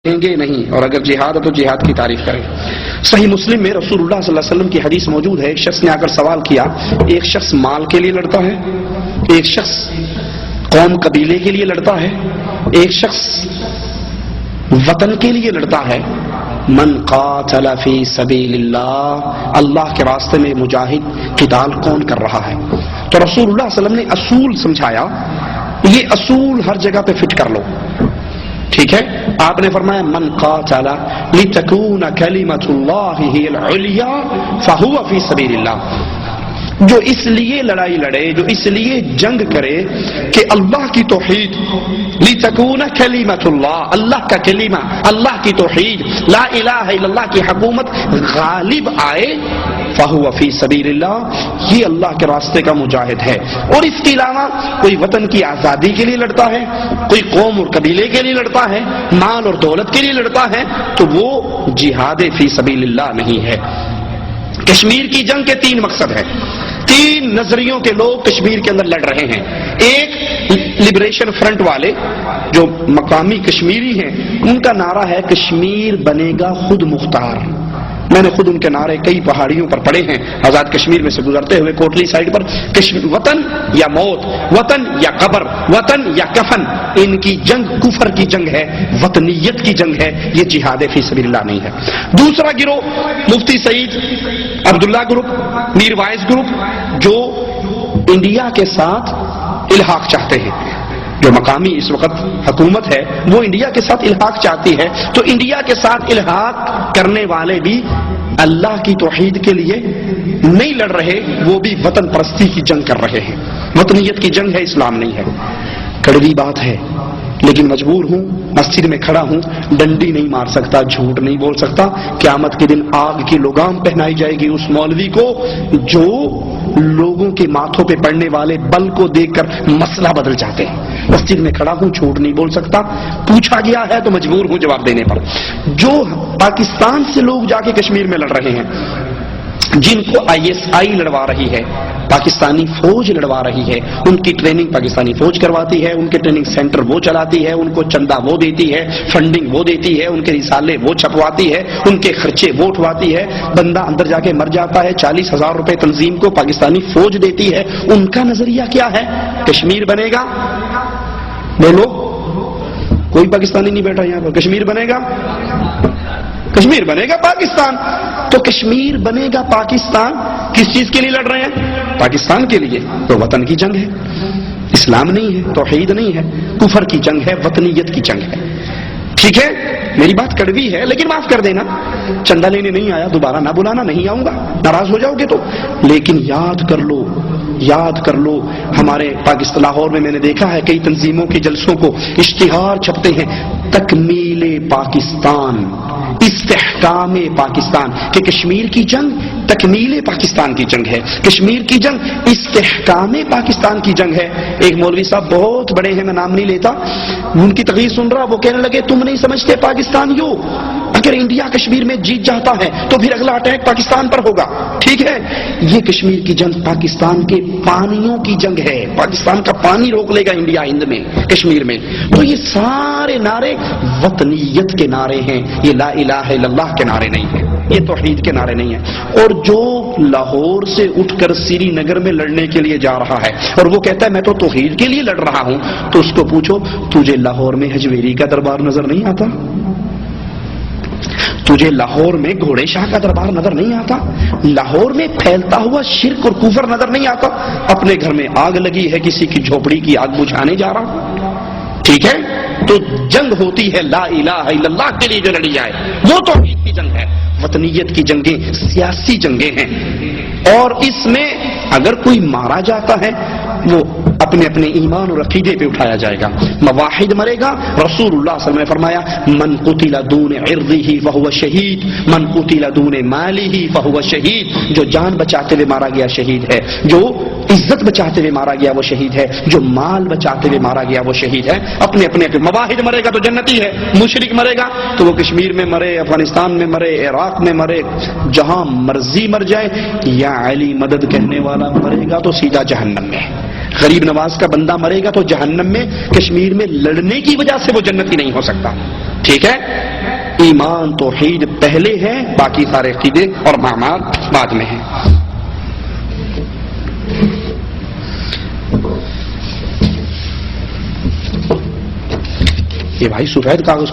گے نہیں، اور اگر جہاد ہے تو جہاد کی تعریف کریں۔ صحیح مسلم میں رسول اللہ صلی اللہ علیہ وسلم کی حدیث موجود ہے، ایک شخص نے آ کر سوال کیا، ایک شخص مال کے لیے لڑتا ہے، ایک شخص قوم قبیلے کے لیے لڑتا ہے، ایک شخص وطن کے لیے لڑتا ہے۔ من قاتل فی سبیل اللہ، اللہ کے راستے میں مجاہد قتال کون کر رہا ہے؟ تو رسول اللہ صلی اللہ علیہ وسلم نے اصول سمجھایا، یہ اصول ہر جگہ پہ فٹ کر لو، ٹھیک ہے؟ آپ نے فرمایا من قاتل لتکون کلمۃ اللہ ہی العلیا فہو فی سبیل اللہ، جو اس لیے لڑائی لڑے، جو اس لیے جنگ کرے کہ اللہ کی توحید، لتکون کلمۃ اللہ، اللہ کا کلمہ، اللہ کی توحید، لا الہ الا اللہ کی حکومت غالب آئے، فہو فی سبیل اللہ، یہ اللہ کے راستے کا مجاہد ہے۔ اور اس کے علاوہ کوئی وطن کی آزادی کے لیے لڑتا ہے، کوئی قوم اور قبیلے کے لیے لڑتا ہے، مال اور دولت کے لیے لڑتا ہے، تو وہ جہاد فی سبیل اللہ نہیں ہے۔ کشمیر کی جنگ کے تین مقصد ہیں، تین نظریوں کے لوگ کشمیر کے اندر لڑ رہے ہیں۔ ایک لبریشن فرنٹ والے جو مقامی کشمیری ہیں، ان کا نعرہ ہے کشمیر بنے گا خود مختار۔ میں نے خود ان کے نعرے کئی پہاڑیوں پر پڑھے ہیں، آزاد کشمیر میں سے گزرتے ہوئے کوٹلی سائڈ پر، وطن یا موت، وطن یا قبر، وطن یا کفن، ان کی جنگ کفر کی جنگ ہے، وطنیت کی جنگ ہے، یہ جہاد فی سبیل اللہ نہیں ہے۔ دوسرا گروہ مفتی سعید عبداللہ گروپ، میر وائز گروپ، جو انڈیا کے ساتھ الحاق چاہتے ہیں، جو مقامی اس وقت حکومت ہے وہ انڈیا کے ساتھ الحاق چاہتی ہے، تو انڈیا کے ساتھ الحاق کرنے والے بھی اللہ کی توحید کے لیے نہیں لڑ رہے، وہ بھی وطن پرستی کی جنگ کر رہے ہیں۔ وطنیت کی جنگ ہے، اسلام نہیں ہے۔ کڑوی بات ہے لیکن مجبور ہوں، مسجد میں کھڑا ہوں، ڈنڈی نہیں مار سکتا، جھوٹ نہیں بول سکتا۔ قیامت کے دن آگ کی لگام پہنائی جائے گی اس مولوی کو جو لوگوں کے ماتھوں پہ پڑنے والے بل کو دیکھ کر مسئلہ بدل جاتے ہیں۔ مسجد میں کھڑا ہوں، جھوٹ نہیں بول سکتا، پوچھا گیا ہے تو مجبور ہوں جواب دینے پر۔ جو پاکستان سے لوگ جا کے کشمیر میں لڑ رہے ہیں، جن کو ISI لڑوا رہی ہے، پاکستانی فوج لڑوا رہی ہے، ان کی ٹریننگ پاکستانی فوج کرواتی ہے، ان کے ٹریننگ سینٹر وہ چلاتی ہے، ان کو چندہ وہ دیتی ہے، فنڈنگ وہ دیتی ہے، ان کے رسالے وہ چھپواتی ہے، ان کے خرچے وہ اٹھواتی ہے، بندہ اندر جا کے مر جاتا ہے، 40,000 روپے تنظیم کو پاکستانی فوج دیتی ہے۔ ان کا نظریہ کیا ہے؟ کشمیر بنے گا، بولو، کوئی پاکستانی نہیں بیٹھا یہاں پر، کشمیر بنے گا، کشمیر بنے گا پاکستان۔ تو کشمیر بنے گا پاکستان کس چیز کے لیے لڑ رہے ہیں؟ پاکستان کے لیے۔ تو وطن کی جنگ ہے، اسلام نہیں ہے، توحید نہیں ہے، کفر کی جنگ ہے، وطنیت کی جنگ ہے۔ ٹھیک ہے، میری بات کڑوی ہے لیکن معاف کر دینا، چندہ لینے نہیں آیا، دوبارہ نہ بلانا، نہیں آؤں گا، ناراض ہو جاؤ گے تو۔ لیکن یاد کر لو، یاد کر لو، ہمارے پاکستان لاہور میں نے دیکھا ہے کئی تنظیموں کے جلسوں کو اشتہار چھپتے ہیں، تکمیل پاکستان، استحکام پاکستان، کہ کشمیر کی جنگ تکمیل پاکستان کی جنگ ہے، کشمیر کی جنگ استحکام پاکستان کی جنگ ہے۔ ایک مولوی صاحب بہت بڑے ہیں، میں نام نہیں لیتا، ان کی تقریر سن رہا، وہ کہنے لگے تم نہیں سمجھتے پاکستانیوں، اگر انڈیا کشمیر میں جیت جاتا ہے تو پھر اگلا اٹیک پاکستان پر ہوگا۔ ٹھیک ہے، یہ کشمیر کی جنگ پاکستان کے پانیوں کی جنگ ہے، پاکستان کا پانی روک لے گا انڈیا ہند میں، کشمیر میں۔ تو یہ سارے نعرے وطنیت کے نعرے ہیں، یہ لا الہ الا اللہ کے نعرے نہیں ہیں، یہ توحید کے نعرے نہیں ہیں۔ اور جو لاہور سے اٹھ کر سری نگر میں لڑنے کے لیے جا رہا ہے اور وہ کہتا ہے میں تو توحید کے لیے لڑ رہا ہوں، تو اس کو پوچھو تجھے لاہور میں حجویری کا دربار نظر نہیں آتا؟ تجھے لاہور میں گھوڑے شاہ کا دربار نظر نہیں آتا؟ لاہور میں پھیلتا ہوا شرک اور کفر نظر نہیں آتا؟ اپنے گھر میں آگ لگی ہے، کسی کی جھوپڑی کی آگ بجھانے جا رہا۔ ٹھیک ہے، تو جنگ ہوتی ہے لا الہ الا اللہ کے لیے جو لڑی جائے، وہ توحید کی جنگ ہے۔ وطنیت کی جنگیں سیاسی جنگیں ہیں، اور اس میں اگر کوئی مارا جاتا ہے وہ اپنے اپنے ایمان اور عقیدے پہ اٹھایا جائے گا، مواحد مرے گا۔ رسول اللہ صلی اللہ علیہ وسلم نے فرمایا من قتل دون عرضه فهو شہید، من قتل دون ماله فهو شہید، جو جان بچاتے ہوئے مارا گیا شہید ہے، جو عزت بچاتے ہوئے مارا گیا وہ شہید ہے، جو مال بچاتے ہوئے مارا گیا وہ شہید ہے۔ اپنے اپنے مواحد مرے گا تو جنتی ہے، مشرک مرے گا تو وہ کشمیر میں مرے، افغانستان میں مرے، عراق میں مرے، جہاں مرضی مر جائے، یا علی مدد کہنے والا مرے گا تو سیدھا جہنم میں۔ غریب نواز کا بندہ مرے گا تو جہنم میں، کشمیر میں لڑنے کی وجہ سے وہ جنتی نہیں ہو سکتا. ٹھیک ہے؟ ایمان توحید پہلے ہے، باقی سارے عقیدے اور معاملات بعد میں ہیں. یہ بھائی سفید کاغذ